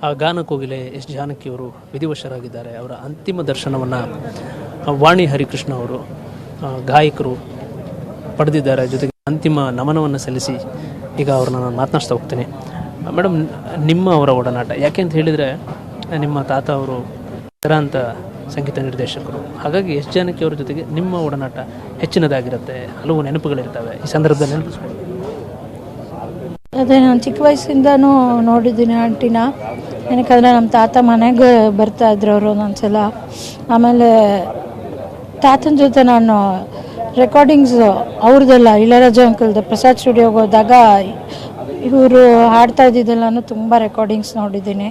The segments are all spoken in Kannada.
ಆ ಗಾನಕೋಗಿಲೆ ಎಸ್ ಜಾನಕಿಯವರು ವಿಧಿವಶರಾಗಿದ್ದಾರೆ. ಅವರ ಅಂತಿಮ ದರ್ಶನವನ್ನು ವಾಣಿ ಹರಿಕೃಷ್ಣ ಅವರು ಗಾಯಕರು ಪಡೆದಿದ್ದಾರೆ. ಜೊತೆಗೆ ಅಂತಿಮ ನಮನವನ್ನು ಸಲ್ಲಿಸಿ ಈಗ ಅವ್ರನ್ನ ನಾನು ಮಾತನಾಡ್ತಾ ಹೋಗ್ತೇನೆ. ಮೇಡಮ್, ನಿಮ್ಮ ಅವರ ಒಡನಾಟ ಯಾಕೆ ಅಂತ ಹೇಳಿದರೆ, ನಿಮ್ಮ ತಾತ ಅವರು ಹೆಸರಾಂತ ಸಂಗೀತ ನಿರ್ದೇಶಕರು. ಹಾಗಾಗಿ ಎಸ್ ಜಾನಕಿಯವರ ಜೊತೆಗೆ ನಿಮ್ಮ ಒಡನಾಟ ಹೆಚ್ಚಿನದಾಗಿರುತ್ತೆ, ಹಲವು ನೆನಪುಗಳಿರ್ತವೆ. ಈ ಸಂದರ್ಭದಲ್ಲಿ ನೆನಪಿಸ್ಕೊಳ್ಳಿ. ಅದೇ ನಾನು ಚಿಕ್ಕ ವಯಸ್ಸಿಂದನೂ ನೋಡಿದ್ದೀನಿ ಆಂಟಿನ. ಏನಕ್ಕಂದರೆ ನಮ್ಮ ತಾತ ಮನೆಗೆ ಬರ್ತಾಯಿದ್ರು ಅವರು ಒಂದೊಂದ್ಸಲ. ಆಮೇಲೆ ತಾತನ ಜೊತೆ ನಾನು ರೆಕಾರ್ಡಿಂಗ್ಸು ಅವ್ರದ್ದೆಲ್ಲ ಇಳಯರಾಜ ಅಂಕಲ್ದು ಪ್ರಸಾದ್ ಸ್ಟುಡಿಯೋಗೆ ಹೋದಾಗ ಇವರು ಹಾಡ್ತಾ ಇದ್ದಿದ್ದೆಲ್ಲನೂ ತುಂಬ ರೆಕಾರ್ಡಿಂಗ್ಸ್ ನೋಡಿದ್ದೀನಿ.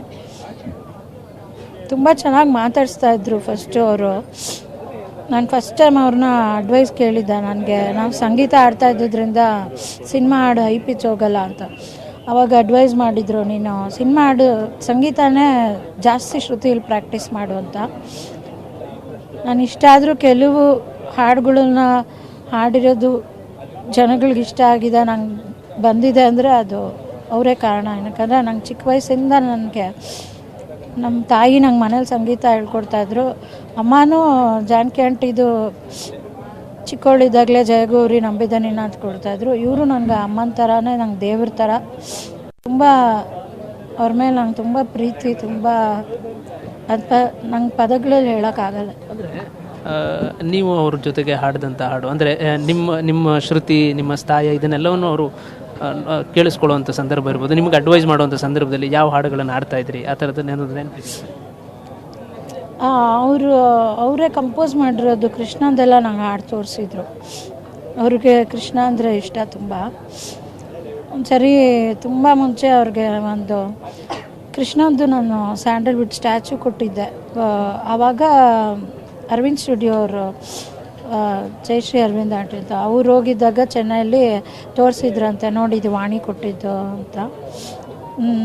ತುಂಬ ಚೆನ್ನಾಗಿ ಮಾತಾಡಿಸ್ತಾಯಿದ್ರು ಫಸ್ಟು ಅವರು. ನಾನು ಫಸ್ಟ್ ಟೈಮ್ ಅವ್ರನ್ನ ಅಡ್ವೈಸ್ ಕೇಳಿದ್ದೆ. ನಾವು ಸಂಗೀತ ಆಡ್ತಾ ಇದ್ದಿದ್ದರಿಂದ ಸಿನಿಮಾ ಹಾಡು ಹೈ ಪಿಚ್ ಹೋಗಲ್ಲ ಅಂತ. ಆವಾಗ ಅಡ್ವೈಸ್ ಮಾಡಿದರು, ನೀನು ಸಿನಿಮಾ ಹಾಡು ಸಂಗೀತನೇ ಜಾಸ್ತಿ ಶ್ರುತಿಯಲ್ಲಿ ಪ್ರಾಕ್ಟೀಸ್ ಮಾಡು ಅಂತ. ನಾನು ಇಷ್ಟ ಆದರೂ ಕೆಲವು ಹಾಡುಗಳನ್ನ ಹಾಡಿರೋದು ಜನಗಳಿಗೆ ಇಷ್ಟ ಆಗಿದೆ, ನಂಗೆ ಬಂದಿದೆ ಅಂದರೆ ಅದು ಅವರೇ ಕಾರಣ. ಏನಕ್ಕಂದರೆ ನಂಗೆ ಚಿಕ್ಕ ವಯಸ್ಸಿಂದ ನನಗೆ ನಮ್ಮ ತಾಯಿ ನಂಗೆ ಮನೇಲಿ ಸಂಗೀತ ಹೇಳ್ಕೊಡ್ತಾಯಿದ್ರು. ಅಮ್ಮನೂ ಜಾನಕಿ ಆಂಟಿದು ಚಿಕ್ಕವಳಿದ್ದಾಗಲೇ ಜಯಗೌರಿ ನಂಬಿದ ನಿನ್ನ ಅಂತ ಕೊಡ್ತಾಯಿದ್ರು. ಇವರು ನನಗೆ ಅಮ್ಮನ ಥರನೇ, ನಂಗೆ ದೇವ್ರ ಥರ. ತುಂಬ ಅವ್ರ ಮೇಲೆ ನಂಗೆ ತುಂಬ ಪ್ರೀತಿ, ತುಂಬ ಅದು ನಂಗೆ ಪದಗಳಲ್ಲಿ ಹೇಳೋಕ್ಕಾಗಲ್ಲ. ಅಂದರೆ ನೀವು ಅವ್ರ ಜೊತೆಗೆ ಹಾಡಿದಂಥ ಹಾಡು ಅಂದರೆ ನಿಮ್ಮ ಶ್ರುತಿ, ನಿಮ್ಮ ಸ್ಥಾಯ, ಇದನ್ನೆಲ್ಲವನ್ನು ಅವರು ಕೇಳಿಸ್ಕೊಳ್ಳುವಂಥ ಸಂದರ್ಭ ಇರ್ಬೋದು. ನಿಮಗೆ ಅಡ್ವೈಸ್ ಮಾಡುವಂಥ ಸಂದರ್ಭದಲ್ಲಿ ಯಾವ ಹಾಡುಗಳನ್ನು ಆಡ್ತಾ ಇದ್ರಿ, ಆ ಥರದ್ದು ನೆನಪಿದೆ? ಅವರೇ ಕಂಪೋಸ್ ಮಾಡಿರೋದು ಕೃಷ್ಣಂದೆಲ್ಲ ನಂಗೆ ಹಾಡು ತೋರಿಸಿದ್ರು. ಅವ್ರಿಗೆ ಕೃಷ್ಣ ಅಂದರೆ ಇಷ್ಟ ತುಂಬ. ಒಂದು ಸರಿ ತುಂಬ ಮುಂಚೆ ಅವ್ರಿಗೆ ಒಂದು ಕೃಷ್ಣಂದು ನಾನು ಸ್ಯಾಂಡಲ್ವುಡ್ ಸ್ಟ್ಯಾಚು ಕೊಟ್ಟಿದ್ದೆ. ಆವಾಗ ಅರವಿಂದ್ ಸ್ಟುಡಿಯೋ ಅವರು, ಜಯಶ್ರೀ ಅರವಿಂದ್ ಆಂಟಿ ಅಂತ, ಅವ್ರು ಹೋಗಿದ್ದಾಗ ಚೆನ್ನೈಯಲ್ಲಿ ತೋರಿಸಿದ್ರಂತೆ, ನೋಡಿದ್ದು ವಾಣಿ ಕೊಟ್ಟಿದ್ದು ಅಂತ.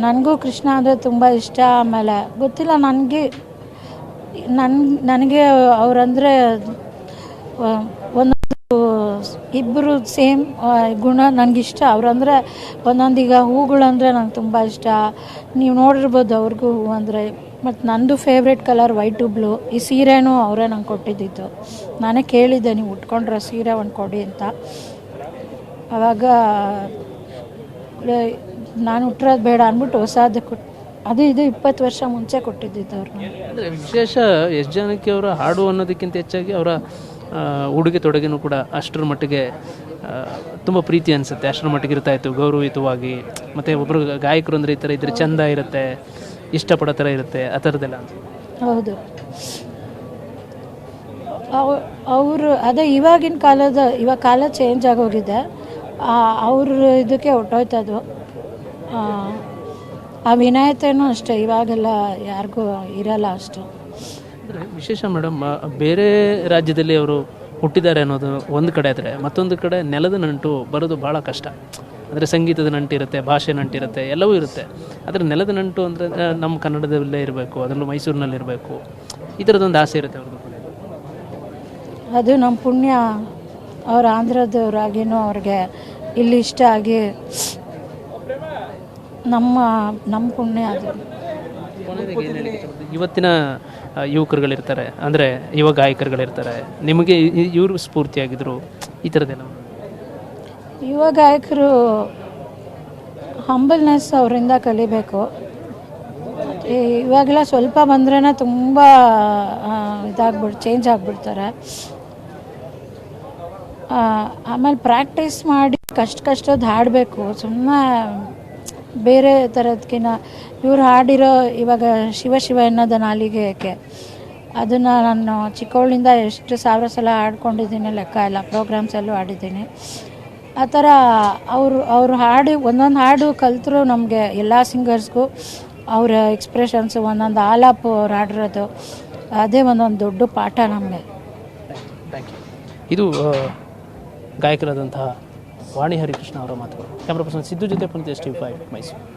ನನಗೂ ಕೃಷ್ಣ ಅಂದರೆ ತುಂಬ ಇಷ್ಟ. ಆಮೇಲೆ ಗೊತ್ತಿಲ್ಲ, ನನಗೆ ಅವರಂದರೆ ಒಂದೊಂದು ಇಬ್ಬರು ಸೇಮ್ ಗುಣ ನನಗಿಷ್ಟ. ಅವರಂದರೆ ಒಂದೊಂದೀಗ ಹೂಗಳಂದರೆ ನಂಗೆ ತುಂಬ ಇಷ್ಟ. ನೀವು ನೋಡಿರ್ಬೋದು ಅವ್ರಿಗೂ ಹೂ ಅಂದರೆ. ಮತ್ತು ನಂದು ಫೇವ್ರೆಟ್ ಕಲರ್ ವೈಟು ಬ್ಲೂ. ಈ ಸೀರೆನೂ ಅವರೇ ನಂಗೆ ಕೊಟ್ಟಿದ್ದಿತ್ತು. ನಾನೇ ಕೇಳಿದ್ದೆ, ನೀವು ಉಟ್ಕೊಂಡ್ರೆ ಸೀರೆ ಒಂದು ಕೊಡಿ ಅಂತ. ಆವಾಗ ನಾನು ಉಟ್ಟಿರೋದು ಬೇಡ ಅಂದ್ಬಿಟ್ಟು ಹೊಸದು ಅದು 20 ವರ್ಷ ಮುಂಚೆ ಕೊಟ್ಟಿದ್ದಿತ್ತು ಅವ್ರನ್ನ. ಅಂದರೆ ವಿಶೇಷ ಎಸ್ ಜಾನಕಿ ಅವರ ಹಾಡು ಅನ್ನೋದಕ್ಕಿಂತ ಹೆಚ್ಚಾಗಿ ಅವರ ಉಡುಗೆ ತೊಡುಗೆನೂ ಕೂಡ ಅಷ್ಟರ ಮಟ್ಟಿಗೆ ತುಂಬ ಪ್ರೀತಿ ಅನಿಸುತ್ತೆ. ಅಷ್ಟರ ಮಟ್ಟಿಗೆ ಇರ್ತಾಯಿತ್ತು, ಗೌರವಯುತವಾಗಿ. ಮತ್ತು ಒಬ್ಬರು ಗಾಯಕರು ಅಂದರೆ ಈ ಥರ ಇದ್ರೆ ಚೆಂದ ಇರುತ್ತೆ, ಇಷ್ಟಪಡೋ ಥರ ಇರುತ್ತೆ, ಆ ಥರದ್ದೆಲ್ಲ. ಹೌದು, ಅವರು ಅದೇ ಇವಾಗ ಕಾಲ ಚೇಂಜ್ ಆಗೋಗಿದೆ. ಅವ್ರ ಇದಕ್ಕೆ ಹೊಟ್ಟೋಯ್ತದು. ಆ ವಿನಾಯತೆಯೂ ಅಷ್ಟೇ, ಇವಾಗೆಲ್ಲ ಯಾರಿಗೂ ಇರಲ್ಲ ಅಷ್ಟು. ಅಂದರೆ ವಿಶೇಷ ಮೇಡಮ್, ಬೇರೆ ರಾಜ್ಯದಲ್ಲಿ ಅವರು ಹುಟ್ಟಿದ್ದಾರೆ ಅನ್ನೋದು ಒಂದು ಕಡೆ ಆದರೆ, ಮತ್ತೊಂದು ಕಡೆ ನೆಲದ ನಂಟು ಬರೋದು ಭಾಳ ಕಷ್ಟ. ಅಂದರೆ ಸಂಗೀತದ ನಂಟಿರುತ್ತೆ, ಭಾಷೆ ನಂಟಿರುತ್ತೆ, ಎಲ್ಲವೂ ಇರುತ್ತೆ. ಆದರೆ ನೆಲದ ನಂಟು ಅಂದರೆ ನಮ್ಮ ಕನ್ನಡದಲ್ಲೇ ಇರಬೇಕು, ಅದರಲ್ಲೂ ಮೈಸೂರಿನಲ್ಲಿ ಇರಬೇಕು, ಈ ಥರದೊಂದು ಆಸೆ ಇರುತ್ತೆ ಅವ್ರದ್ದು. ಅದು ನಮ್ಮ ಪುಣ್ಯ. ಅವ್ರು ಆಂಧ್ರದವ್ರಾಗಿನೂ ಅವ್ರಿಗೆ ಇಲ್ಲಿ ಇಷ್ಟ ಆಗಿ ನಮ್ಮ ಪುಣ್ಯ ಅದು. ಇವತ್ತಿನ ಯುವಕರುಗಳಿರ್ತಾರೆ, ಅಂದರೆ ಯುವ ಗಾಯಕರುಗಳಿರ್ತಾರೆ, ನಿಮಗೆ ಇವರು ಸ್ಫೂರ್ತಿಯಾಗಿದ್ದರು, ಈ ಥರದ್ದೆಲ್ಲ? ಯುವ ಗಾಯಕರು ಹಂಬಲ್ನೆಸ್ ಅವರಿಂದ ಕಲಿಬೇಕು. ಇವಾಗೆಲ್ಲ ಸ್ವಲ್ಪ ಬಂದ್ರೇ ತುಂಬ ಚೇಂಜ್ ಆಗಿಬಿಡ್ತಾರೆ. ಆಮೇಲೆ ಪ್ರಾಕ್ಟೀಸ್ ಮಾಡಿ ಕಷ್ಟದ್ದು ಹಾಡಬೇಕು. ಸುಮ್ಮನೆ ಬೇರೆ ಥರದ್ಕಿನ್ನ ಇವ್ರು ಹಾಡಿರೋ ಇವಾಗ ಶಿವ ಶಿವ ಎನ್ನೋದ ನಾಲಿಗೆ ಏಕೆ, ಅದನ್ನು ನಾನು ಚಿಕ್ಕವಳಿಂದ ಎಷ್ಟು ಸಾವಿರ ಸಲ ಹಾಡ್ಕೊಂಡಿದ್ದೀನಿ, ಲೆಕ್ಕ ಇಲ್ಲ. ಪ್ರೋಗ್ರಾಮ್ಸಲ್ಲೂ ಹಾಡಿದ್ದೀನಿ. ಆ ಥರ ಅವರು ಹಾಡು ಒಂದೊಂದು ಹಾಡು ಕಲ್ತರು ನಮಗೆ ಎಲ್ಲ ಸಿಂಗರ್ಸ್ಗೂ ಅವರ ಎಕ್ಸ್ಪ್ರೆಷನ್ಸು, ಒಂದೊಂದು ಆಲಾಪು ಅವ್ರು ಹಾಡಿರೋದು, ಅದೇ ಒಂದೊಂದು ದೊಡ್ಡ ಪಾಠ ನಮಗೆ. ಇದು ಗಾಯಕರಾದಂತಹ ವಾಣಿ ಹರಿಕೃಷ್ಣ ಅವರ ಮಾತುಗಳು. ಕ್ಯಾಮ್ರಾ ಪರ್ಸನ್ ಸಿದ್ದು ಜೊತೆ ಪುನೀತ್, TV5 ಮೈಸೂರು.